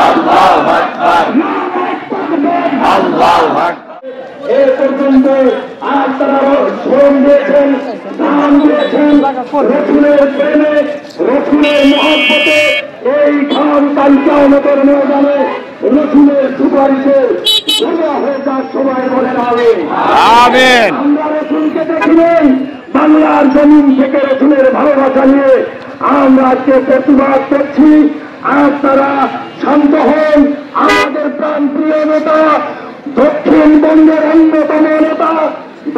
আল্লাহু আকবার আল্লাহু আকবার। এ পর্যন্ত আপনারা শ্রম দিয়েছেন, দান দিয়েছেন, রসুলের প্রেমে, রসুলের মহব্বতে এই খান কালকিয়ামতের ময়দানে রসুলের সুপারিশে জমা হয়ে যাক। সবাই বলেন আমিন। আমিন। আমরা রসুলকে দেখি নেই, বাংলার জমিন থেকে রসুলের ভালোবাসা নিয়ে আমরা আজকে প্রতিবাদ করছি। আপনারা শান্ত হন। আমাদের প্রাণপ্রিয় নেতা, দক্ষিণবঙ্গের অন্যতম নেতা,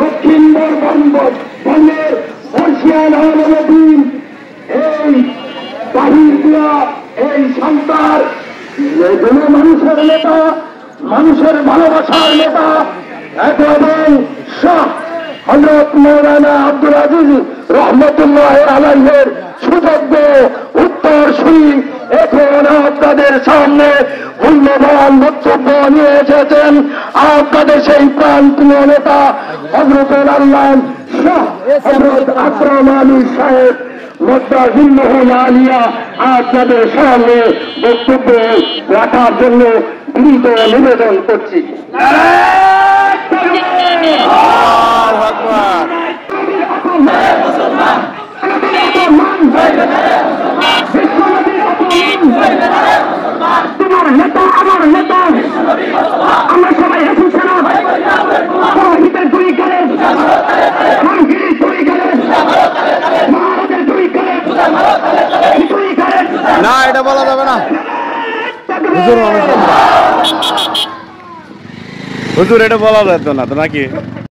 দক্ষিণবঙ্গের বর্ষিয়ান আলমদিন, এই বাহির দিয়া এই সন্তান মানুষের নেতা, মানুষের ভালোবাসার নেতা এবং শাহ হযরত মাওলানা আব্দুল আজিজ রহমতুল্লাহ আলাইহির সুযোগ্য উত্তরসূরি এখন আপনাদের সামনে মূল্যবান বক্তব্য নিয়ে এসেছেন। আপনাদের সেই প্রান্তীয় নেতা হযরতুল আল্লাহ শাহ হযরত আকরাম আলী সাহেব মদ্দাহিল্লাহুল আলিয়া আপনাদের সামনে বক্তব্য রাখার জন্য বিনীত নিবেদন করছি। তোমার নেতা আমার নেতা, আমরা সবাই এখন ছাড়া হিতের দুই গেলে না, এটা বলা যাবে না হুজুর, এটা বলা যেত না তো নাকি?